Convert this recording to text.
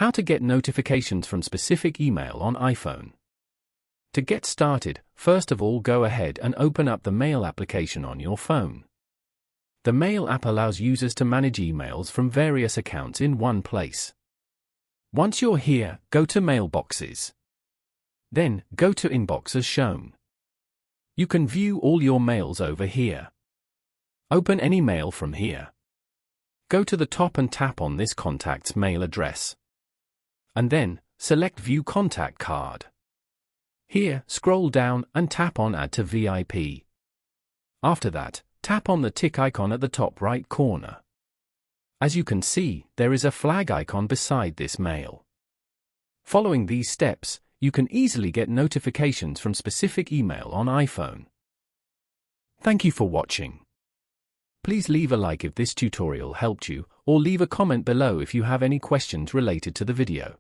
How to get notifications from specific email on iPhone. To get started, first of all go ahead and open up the Mail application on your phone. The Mail app allows users to manage emails from various accounts in one place. Once you're here, go to Mailboxes. Then, go to Inbox as shown. You can view all your mails over here. Open any mail from here. Go to the top and tap on this contact's mail address. And then, select View Contact Card. Here, scroll down and tap on Add to VIP. After that, tap on the tick icon at the top right corner. As you can see, there is a flag icon beside this mail. Following these steps, you can easily get notifications from specific email on iPhone. Thank you for watching. Please leave a like if this tutorial helped you, or leave a comment below if you have any questions related to the video.